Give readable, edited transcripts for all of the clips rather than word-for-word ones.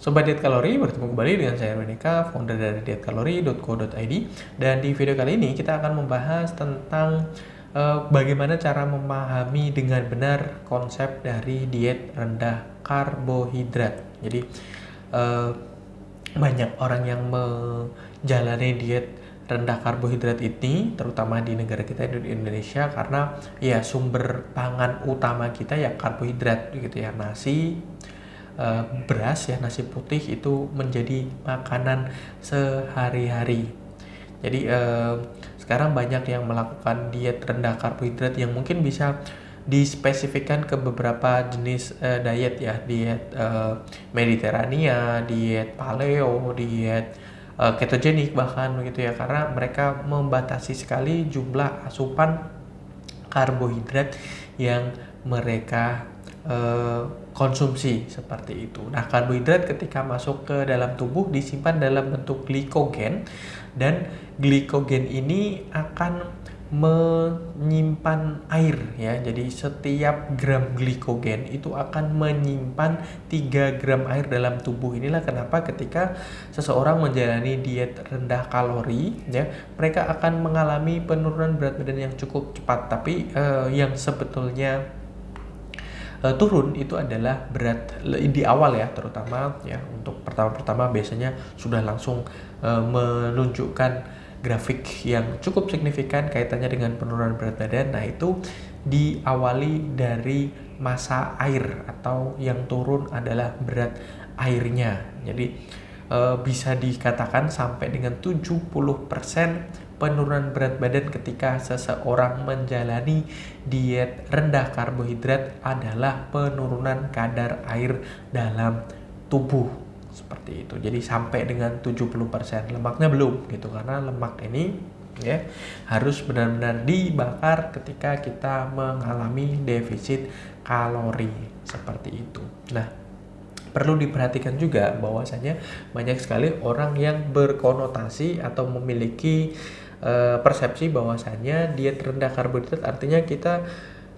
Sobat Diet Kalori, bertemu kembali dengan saya Renika, founder dari dietkalori.co.id. Dan di video kali ini kita akan membahas tentang bagaimana cara memahami dengan benar konsep dari diet rendah karbohidrat. Jadi banyak orang yang menjalani diet rendah karbohidrat ini, terutama di negara kita di Indonesia, karena ya sumber pangan utama kita ya karbohidrat gitu ya, nasi, beras ya, nasi putih itu menjadi makanan sehari-hari. Jadi sekarang banyak yang melakukan diet rendah karbohidrat yang mungkin bisa dispesifikkan ke beberapa jenis diet ya, diet Mediterania, diet paleo, diet ketogenik bahkan begitu ya, karena mereka membatasi sekali jumlah asupan karbohidrat yang mereka konsumsi seperti itu. Nah, karbohidrat ketika masuk ke dalam tubuh disimpan dalam bentuk glikogen, dan glikogen ini akan menyimpan air ya. Jadi setiap gram glikogen itu akan menyimpan 3 gram air dalam tubuh. Inilah kenapa ketika seseorang menjalani diet rendah kalori ya, mereka akan mengalami penurunan berat badan yang cukup cepat. Tapi yang sebetulnya turun itu adalah berat di awal ya, terutama ya untuk pertama-pertama biasanya sudah langsung menunjukkan grafik yang cukup signifikan kaitannya dengan penurunan berat badan. Nah, itu diawali dari masa air, atau yang turun adalah berat airnya. Jadi bisa dikatakan sampai dengan 70% penurunan berat badan ketika seseorang menjalani diet rendah karbohidrat adalah penurunan kadar air dalam tubuh seperti itu. Jadi sampai dengan 70%. Lemaknya belum gitu, karena lemak ini ya harus benar-benar dibakar ketika kita mengalami defisit kalori seperti itu. Nah, perlu diperhatikan juga bahwasanya banyak sekali orang yang berkonotasi atau memiliki persepsi bahwasanya diet rendah karbohidrat artinya kita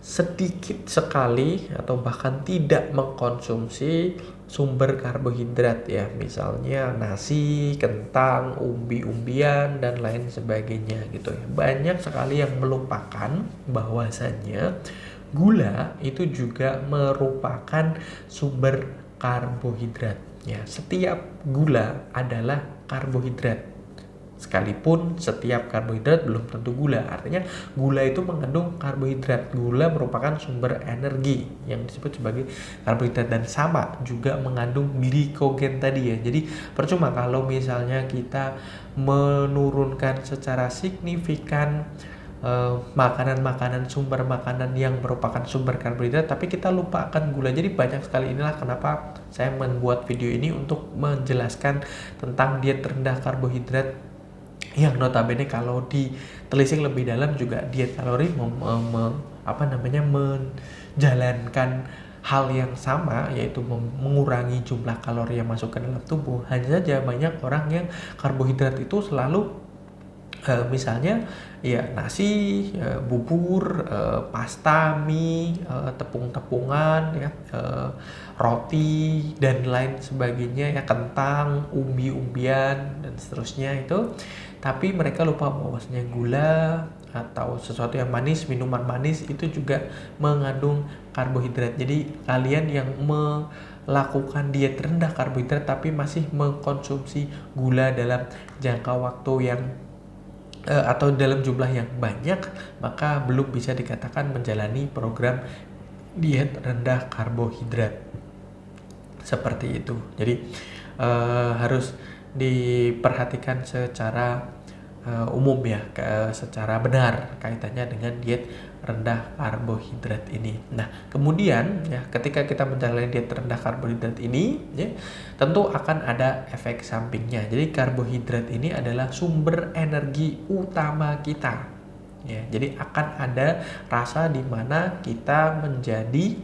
sedikit sekali atau bahkan tidak mengkonsumsi sumber karbohidrat ya, misalnya nasi, kentang, umbi-umbian dan lain sebagainya gitu ya. Banyak sekali yang melupakan bahwasanya gula itu juga merupakan sumber karbohidrat ya. Setiap gula adalah karbohidrat, sekalipun setiap karbohidrat belum tentu gula. Artinya gula itu mengandung karbohidrat. Gula merupakan sumber energi yang disebut sebagai karbohidrat, dan sama juga mengandung glikogen tadi ya. Jadi percuma kalau misalnya kita menurunkan secara signifikan makanan-makanan, sumber makanan yang merupakan sumber karbohidrat, tapi kita lupa akan gula. Jadi banyak sekali, inilah kenapa saya membuat video ini untuk menjelaskan tentang diet rendah karbohidrat, yang notabene kalau ditelisik lebih dalam juga diet kalori menjalankan hal yang sama, yaitu mengurangi jumlah kalori yang masuk ke dalam tubuh. Hanya saja banyak orang yang karbohidrat itu selalu misalnya ya nasi, bubur, pasta, mie, tepung-tepungan ya, roti dan lain sebagainya ya, kentang, umbi-umbian dan seterusnya itu. Tapi mereka lupa bahwasanya gula atau sesuatu yang manis, minuman manis itu juga mengandung karbohidrat. Jadi kalian yang melakukan diet rendah karbohidrat tapi masih mengkonsumsi gula dalam jangka waktu yang atau dalam jumlah yang banyak, maka belum bisa dikatakan menjalani program diet rendah karbohidrat seperti itu. Jadi harus diperhatikan secara umum ya, secara benar kaitannya dengan diet rendah karbohidrat ini. Nah, kemudian ya ketika kita menjalani diet rendah karbohidrat ini ya, tentu akan ada efek sampingnya. Jadi karbohidrat ini adalah sumber energi utama kita ya. Jadi akan ada rasa di mana kita menjadi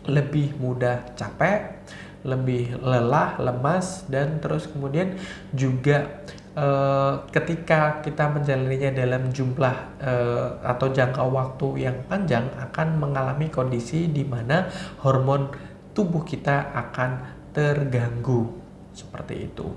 lebih mudah capek, lebih lelah, lemas, dan terus kemudian juga ketika kita menjalaninya dalam jumlah atau jangka waktu yang panjang akan mengalami kondisi di mana hormon tubuh kita akan terganggu seperti itu.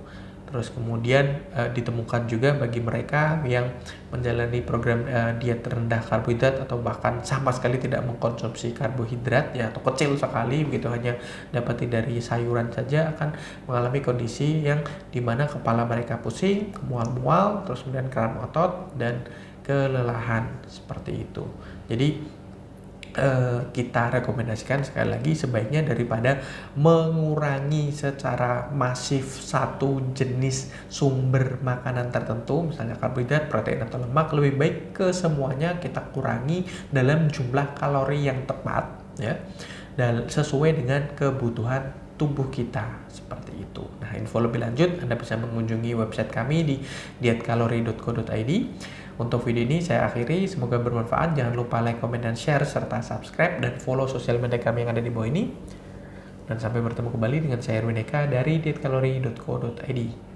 Terus kemudian ditemukan juga bagi mereka yang menjalani program diet rendah karbohidrat atau bahkan sama sekali tidak mengkonsumsi karbohidrat ya, atau kecil sekali begitu, hanya dapati dari sayuran saja, akan mengalami kondisi yang dimana kepala mereka pusing, mual-mual, terus kemudian kram otot dan kelelahan seperti itu. Jadi kita rekomendasikan sekali lagi sebaiknya daripada mengurangi secara masif satu jenis sumber makanan tertentu, misalnya karbohidrat, protein atau lemak, lebih baik ke semuanya kita kurangi dalam jumlah kalori yang tepat ya, dan sesuai dengan kebutuhan tubuh kita seperti itu. Nah, info lebih lanjut Anda bisa mengunjungi website kami di dietkalori.co.id. Untuk video ini saya akhiri, semoga bermanfaat. Jangan lupa like, comment, dan share, serta subscribe dan follow sosial media kami yang ada di bawah ini. Dan sampai bertemu kembali dengan saya Erwin Eka dari dietkalori.co.id.